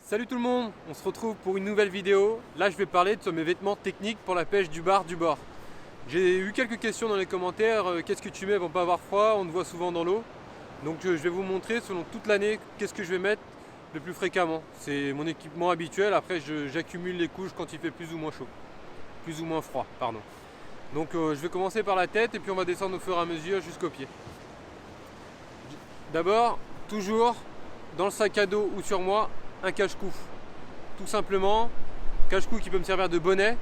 Salut tout le monde, on se retrouve pour une nouvelle vidéo. Là je vais parler de mes vêtements techniques pour la pêche du bar du bord. J'ai eu quelques questions dans les commentaires, qu'est-ce que tu mets pour pas avoir froid, on te voit souvent dans l'eau. Donc je vais vous montrer selon toute l'année qu'est-ce que je vais mettre le plus fréquemment. C'est mon équipement habituel, après j'accumule les couches quand il fait plus ou moins chaud. Plus ou moins froid, pardon. Donc je vais commencer par la tête et puis on va descendre au fur et à mesure jusqu'aux pieds. D'abord, toujours dans le sac à dos ou sur moi, un cache-cou. Tout simplement, cache-cou qui peut me servir de bonnet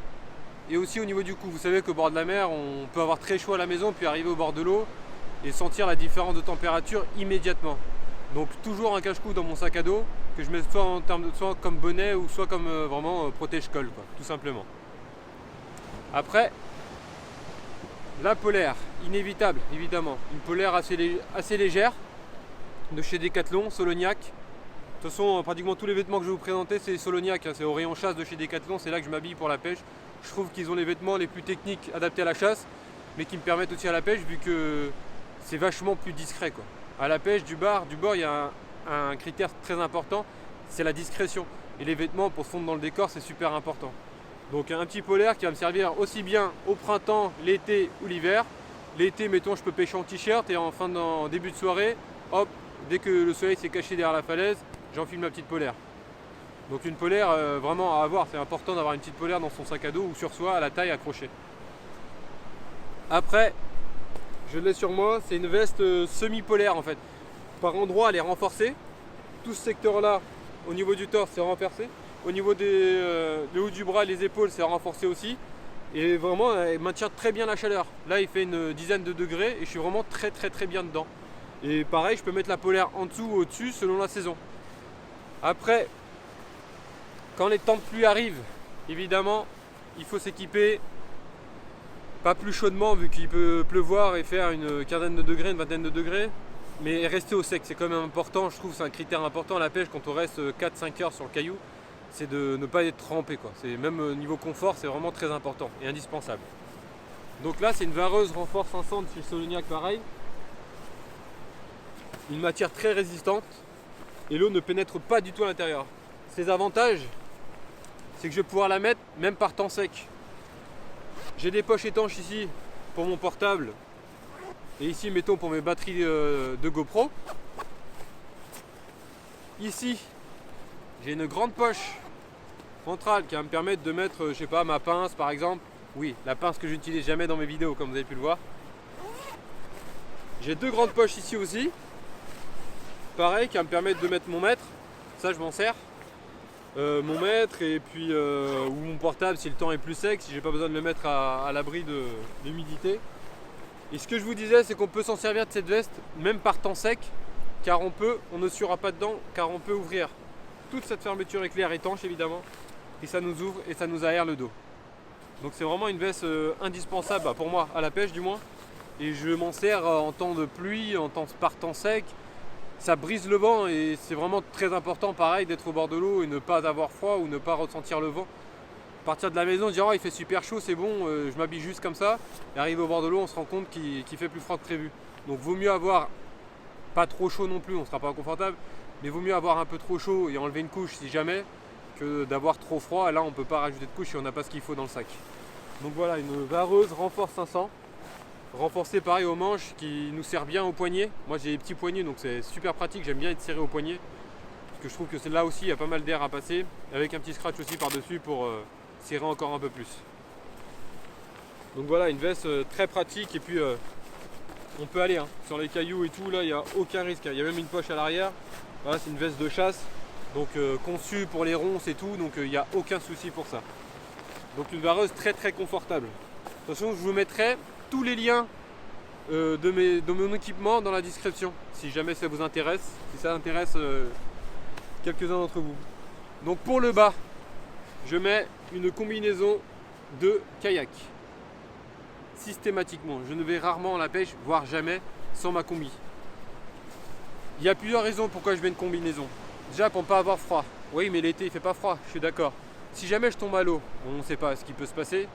et aussi au niveau du cou. Vous savez qu'au bord de la mer, on peut avoir très chaud à la maison puis arriver au bord de l'eau et sentir la différence de température immédiatement. Donc toujours un cache-cou dans mon sac à dos que je mets soit comme bonnet ou soit comme vraiment protège-colle, tout simplement. Après, la polaire, inévitable, évidemment. Une polaire assez légère de chez Decathlon, Solognac. De toute façon, pratiquement tous les vêtements que je vais vous présenter, c'est Solognac, c'est au rayon chasse de chez Decathlon, c'est là que je m'habille pour la pêche. Je trouve qu'ils ont les vêtements les plus techniques adaptés à la chasse, mais qui me permettent aussi à la pêche, vu que c'est vachement plus discret, quoi. À la pêche, du bord, il y a un critère très important, c'est la discrétion. Et les vêtements, pour se fondre dans le décor, c'est super important. Donc un petit polaire qui va me servir aussi bien au printemps, l'été ou l'hiver. L'été, mettons, je peux pêcher en t-shirt et en début de soirée, hop, dès que le soleil s'est caché derrière la falaise, j'enfile ma petite polaire. Donc une polaire vraiment à avoir, c'est important d'avoir une petite polaire dans son sac à dos ou sur soi à la taille accrochée. Après, je l'ai sur moi, c'est une veste semi-polaire en fait. Par endroits elle est renforcée. Tout ce secteur là, au niveau du torse, c'est renforcé. Au niveau du haut du bras et les épaules, c'est renforcé aussi. Et vraiment, elle maintient très bien la chaleur. Là, il fait une dizaine de degrés et je suis vraiment très bien dedans. Et pareil, je peux mettre la polaire en dessous ou au-dessus selon la saison. Après, quand les temps de pluie arrivent, évidemment, il faut s'équiper pas plus chaudement vu qu'il peut pleuvoir et faire une quinzaine de degrés, une vingtaine de degrés, mais rester au sec, c'est quand même important. Je trouve que c'est un critère important à la pêche quand on reste 4-5 heures sur le caillou, c'est de ne pas être trempé, quoi. C'est même au niveau confort, c'est vraiment très important et indispensable. Donc là, c'est une vareuse renfort 500 de chez Solognac, pareil. Une matière très résistante et l'eau ne pénètre pas du tout à l'intérieur. Ses avantages, c'est que je vais pouvoir la mettre même par temps sec. J'ai des poches étanches ici pour mon portable et ici mettons pour mes batteries de GoPro. Ici j'ai une grande poche centrale qui va me permettre de mettre, je sais pas, ma pince par exemple. Oui, la pince que je n'utilise jamais dans mes vidéos comme vous avez pu le voir. J'ai deux grandes poches ici aussi. Pareil, qui va me permettre de mettre mon mètre. Ça je m'en sers. Mon mètre et puis ou mon portable si le temps est plus sec, si j'ai pas besoin de le mettre à l'abri de l'humidité. Et ce que je vous disais, c'est qu'on peut s'en servir de cette veste même par temps sec, car on ne suera pas dedans, car on peut ouvrir toute cette fermeture éclair étanche évidemment, et ça nous ouvre et ça nous aère le dos. Donc c'est vraiment une veste indispensable pour moi à la pêche du moins, et je m'en sers en temps de pluie, par temps sec. Ça brise le vent et c'est vraiment très important pareil d'être au bord de l'eau et ne pas avoir froid ou ne pas ressentir le vent. Partir de la maison, dire oh, il fait super chaud, c'est bon, je m'habille juste comme ça. Et arriver au bord de l'eau, on se rend compte qu'il fait plus froid que prévu. Donc vaut mieux avoir pas trop chaud non plus, on ne sera pas confortable, mais vaut mieux avoir un peu trop chaud et enlever une couche si jamais que d'avoir trop froid. Là on ne peut pas rajouter de couche si on n'a pas ce qu'il faut dans le sac. Donc voilà, une vareuse renfort 500. Renforcé pareil aux manches qui nous sert bien au poignet. Moi j'ai des petits poignets donc c'est super pratique, j'aime bien être serré au poignet. Parce que je trouve que c'est là aussi il y a pas mal d'air à passer. Avec un petit scratch aussi par dessus pour serrer encore un peu plus. Donc voilà une veste très pratique et puis on peut aller sur les cailloux et tout, là il n'y a aucun risque. Il y a même une poche à l'arrière. Voilà, c'est une veste de chasse. Donc conçue pour les ronces et tout, donc il n'y a aucun souci pour ça. Donc une vareuse très confortable. De toute façon je vous mettrai tous les liens de mon équipement dans la description si jamais ça vous intéresse, si ça intéresse quelques-uns d'entre vous. Donc pour le bas, je mets une combinaison de kayak. Systématiquement, je ne vais rarement à la pêche, voire jamais, sans ma combi. Il y a plusieurs raisons pourquoi je mets une combinaison. Déjà pour ne pas avoir froid. Oui mais l'été il fait pas froid, je suis d'accord. Si jamais je tombe à l'eau, on ne sait pas ce qui peut se passer.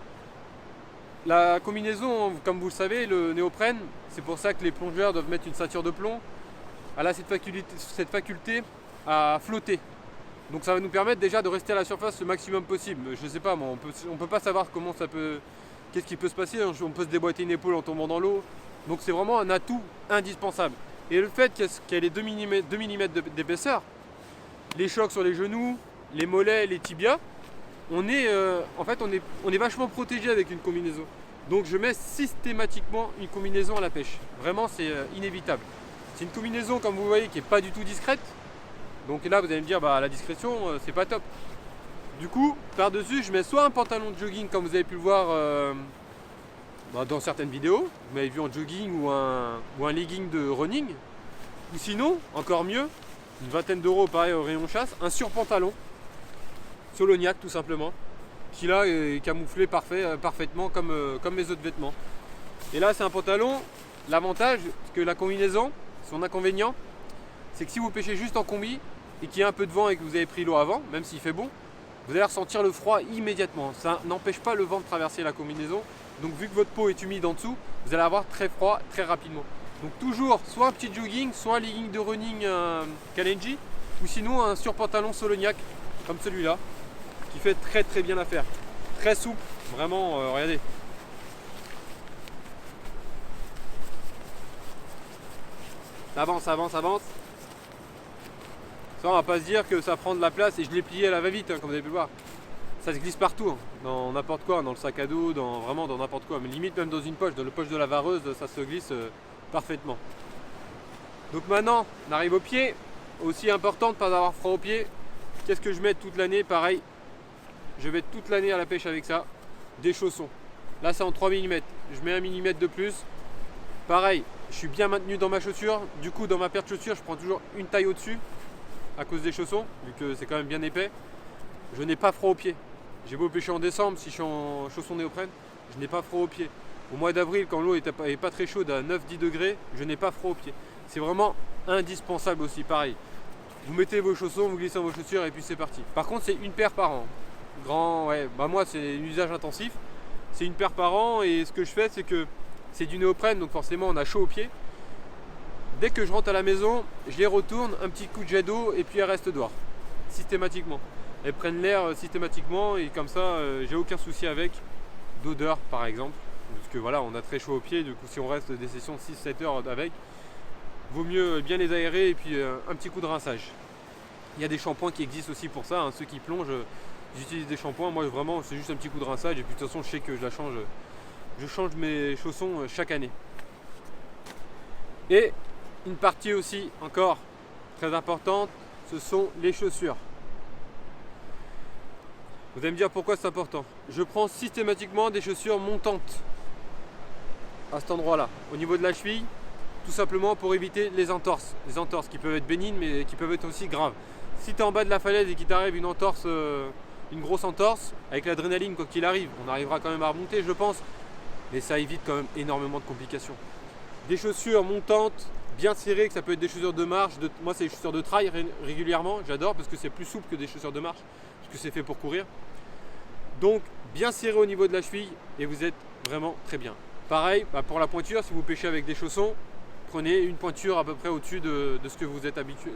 La combinaison, comme vous le savez, le néoprène, c'est pour ça que les plongeurs doivent mettre une ceinture de plomb. Elle a cette faculté à flotter. Donc ça va nous permettre déjà de rester à la surface le maximum possible. Je sais pas moi, on peut pas savoir comment ça peut. Qu'est-ce qui peut se passer, on peut se déboîter une épaule en tombant dans l'eau. Donc c'est vraiment un atout indispensable. Et le fait qu'elle ait 2 mm d'épaisseur, les chocs sur les genoux, les mollets, les tibias, on est vachement protégé avec une combinaison. Donc je mets systématiquement une combinaison à la pêche. Vraiment c'est inévitable. C'est une combinaison comme vous voyez qui n'est pas du tout discrète. Donc là vous allez me dire bah la discrétion c'est pas top. Du coup par-dessus je mets soit un pantalon de jogging comme vous avez pu le voir dans certaines vidéos. Vous m'avez vu en jogging ou un legging de running. Ou sinon, encore mieux, une vingtaine d'euros pareil au rayon chasse, un surpantalon Solognac tout simplement, qui là est camouflé parfaitement comme mes autres vêtements. Et là c'est un pantalon, l'avantage, parce que la combinaison, son inconvénient, c'est que si vous pêchez juste en combi et qu'il y a un peu de vent et que vous avez pris l'eau avant, même s'il fait bon, vous allez ressentir le froid immédiatement. Ça n'empêche pas le vent de traverser la combinaison, donc vu que votre peau est humide en dessous, vous allez avoir très froid très rapidement. Donc toujours soit un petit jogging, soit un legging de running Kalenji, ou sinon un surpantalon Solognac comme celui-là, qui fait très très bien l'affaire. Très souple, vraiment, regardez. Ça avance, ça avance, ça avance. Ça on va pas se dire que ça prend de la place et je l'ai plié à la va-vite, comme vous avez pu le voir. Ça se glisse partout, dans n'importe quoi, dans le sac à dos, vraiment dans n'importe quoi. Mais limite même dans une poche, dans la poche de la vareuse, ça se glisse parfaitement. Donc maintenant, on arrive au pied. Aussi important de ne pas avoir froid aux pieds. Qu'est-ce que je mets toute l'année? Pareil, je vais toute l'année à la pêche avec ça. Des chaussons. Là c'est en 3 mm. Je mets 1 mm de plus. Pareil, je suis bien maintenu dans ma chaussure. Du coup, dans ma paire de chaussures, je prends toujours une taille au-dessus à cause des chaussons, vu que c'est quand même bien épais. Je n'ai pas froid aux pieds. J'ai beau pêcher en décembre, si je suis en chaussons néoprène, je n'ai pas froid aux pieds. Au mois d'avril, quand l'eau n'est pas très chaude, à 9-10 degrés, je n'ai pas froid aux pieds. C'est vraiment indispensable aussi, pareil. Vous mettez vos chaussons, vous glissez vos chaussures et puis c'est parti. Par contre, c'est une paire par an. Moi c'est un usage intensif. C'est une paire par an et ce que je fais, c'est que c'est du néoprène, donc forcément on a chaud aux pieds. Dès que je rentre à la maison, je les retourne, un petit coup de jet d'eau et puis elles restent dehors. Systématiquement. Elles prennent l'air systématiquement et comme ça, j'ai aucun souci avec d'odeur par exemple. Parce que voilà, on a très chaud aux pieds, du coup si on reste des sessions 6-7 heures avec, vaut mieux bien les aérer et puis un petit coup de rinçage. Il y a des shampoings qui existent aussi pour ça, ceux qui plongent, j'utilise des shampoings, moi vraiment c'est juste un petit coup de rinçage et puis de toute façon je sais que je change mes chaussons chaque année. Et une partie aussi encore très importante, ce sont les chaussures. Vous allez me dire pourquoi c'est important. Je prends systématiquement des chaussures montantes à cet endroit-là, au niveau de la cheville, tout simplement pour éviter les entorses. Les entorses qui peuvent être bénignes mais qui peuvent être aussi graves. Si tu es en bas de la falaise et qu'il t'arrive une entorse, une grosse entorse, avec l'adrénaline quoi qu'il arrive, on arrivera quand même à remonter je pense, mais ça évite quand même énormément de complications. Des chaussures montantes, bien serrées, que ça peut être des chaussures de marche, moi c'est des chaussures de trail régulièrement, j'adore parce que c'est plus souple que des chaussures de marche, parce que c'est fait pour courir. Donc bien serré au niveau de la cheville et vous êtes vraiment très bien. Pareil, pour la pointure, si vous pêchez avec des chaussons, prenez une pointure à peu près au-dessus de ce que vous êtes habitué.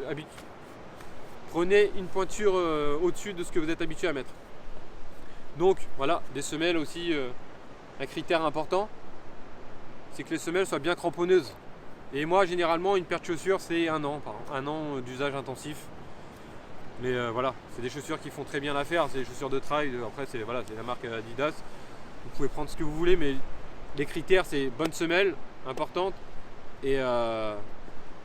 Prenez une pointure au-dessus de ce que vous êtes habitué à mettre. Donc voilà, des semelles aussi, un critère important, c'est que les semelles soient bien cramponneuses. Et moi généralement une paire de chaussures c'est un an d'usage intensif. Mais voilà, c'est des chaussures qui font très bien l'affaire, c'est des chaussures de trail, après c'est la marque Adidas. Vous pouvez prendre ce que vous voulez, mais les critères c'est bonne semelle, importante, et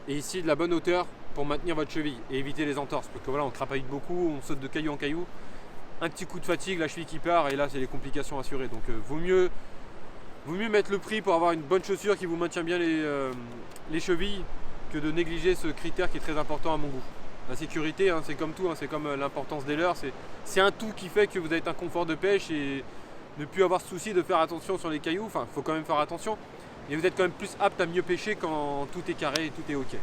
ici de la bonne hauteur pour maintenir votre cheville et éviter les entorses. Parce que voilà, on crapaille beaucoup, on saute de caillou en caillou. Un petit coup de fatigue, la cheville qui part, et là c'est les complications assurées. Donc vaut mieux mettre le prix pour avoir une bonne chaussure qui vous maintient bien les chevilles que de négliger ce critère qui est très important à mon goût. La sécurité, c'est comme tout, c'est comme l'importance des leurres, c'est un tout qui fait que vous avez un confort de pêche et ne plus avoir ce souci de faire attention sur les cailloux. Enfin, il faut quand même faire attention, mais vous êtes quand même plus apte à mieux pêcher quand tout est carré et tout est ok.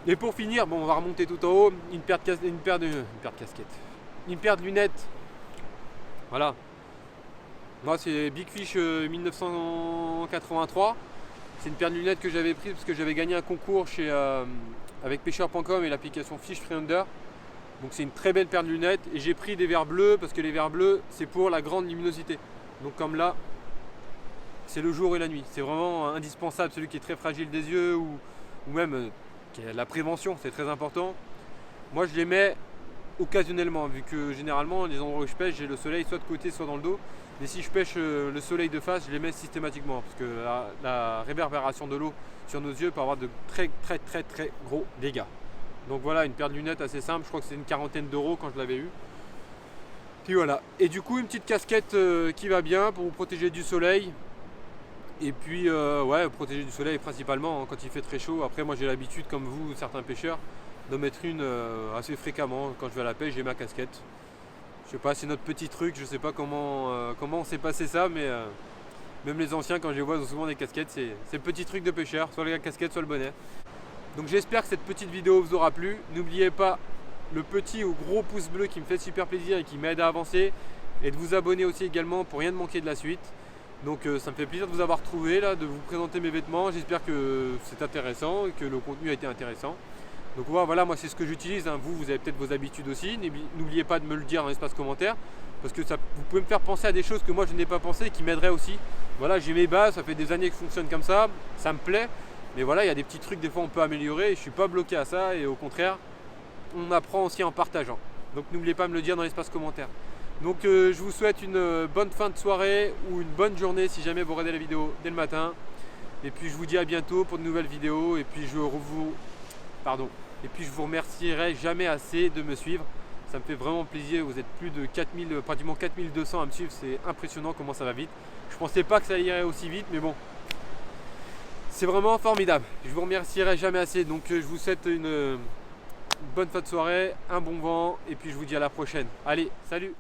Et pour finir, on va remonter tout en haut, une paire de lunettes. Voilà. Moi c'est Big Fish 1983. C'est une paire de lunettes que j'avais prise parce que j'avais gagné un concours avec pêcheur.com et l'application Fish 3 Under. Donc c'est une très belle paire de lunettes et j'ai pris des verres bleus parce que les verres bleus c'est pour la grande luminosité. Donc comme là, c'est le jour et la nuit. C'est vraiment indispensable, celui qui est très fragile des yeux ou même qui a la prévention, c'est très important. Moi je les mets occasionnellement vu que généralement les endroits où je pêche j'ai le soleil soit de côté soit dans le dos. Mais si je pêche le soleil de face, je les mets systématiquement parce que la réverbération de l'eau sur nos yeux peut avoir de très gros dégâts. Donc voilà, une paire de lunettes assez simple, je crois que c'est une quarantaine d'euros quand je l'avais eu. Puis voilà, et du coup une petite casquette qui va bien pour vous protéger du soleil. Et puis ouais, protéger du soleil principalement quand il fait très chaud. Après moi j'ai l'habitude comme vous, certains pêcheurs, de mettre une assez fréquemment. Quand je vais à la pêche, j'ai ma casquette. Je sais pas, c'est notre petit truc, je sais pas comment on s'est passé ça, mais même les anciens quand je les vois ils ont souvent des casquettes, c'est le petit truc de pêcheur, soit la casquette, soit le bonnet. Donc j'espère que cette petite vidéo vous aura plu. N'oubliez pas le petit ou gros pouce bleu qui me fait super plaisir et qui m'aide à avancer. Et de vous abonner aussi également pour rien ne manquer de la suite. Donc ça me fait plaisir de vous avoir trouvé là, de vous présenter mes vêtements. J'espère que c'est intéressant et que le contenu a été intéressant. Donc voilà, moi c'est ce que j'utilise. Vous avez peut-être vos habitudes aussi. N'oubliez pas de me le dire dans l'espace commentaire. Parce que vous pouvez me faire penser à des choses que moi je n'ai pas pensé et qui m'aideraient aussi. Voilà, j'ai mes bases, ça fait des années que je fonctionne comme ça. Ça me plaît. Mais voilà, il y a des petits trucs des fois on peut améliorer et je ne suis pas bloqué à ça et au contraire, on apprend aussi en partageant. Donc n'oubliez pas de me le dire dans l'espace commentaire. Donc je vous souhaite une bonne fin de soirée ou une bonne journée si jamais vous regardez la vidéo dès le matin. Et puis je vous dis à bientôt pour de nouvelles vidéos et puis je vous remercierai jamais assez de me suivre. Ça me fait vraiment plaisir, vous êtes plus de 4000, pratiquement 4200 à me suivre, c'est impressionnant comment ça va vite. Je ne pensais pas que ça irait aussi vite mais bon. C'est vraiment formidable. Je vous remercierai jamais assez. Donc je vous souhaite une bonne fin de soirée, un bon vent et puis je vous dis à la prochaine. Allez, salut!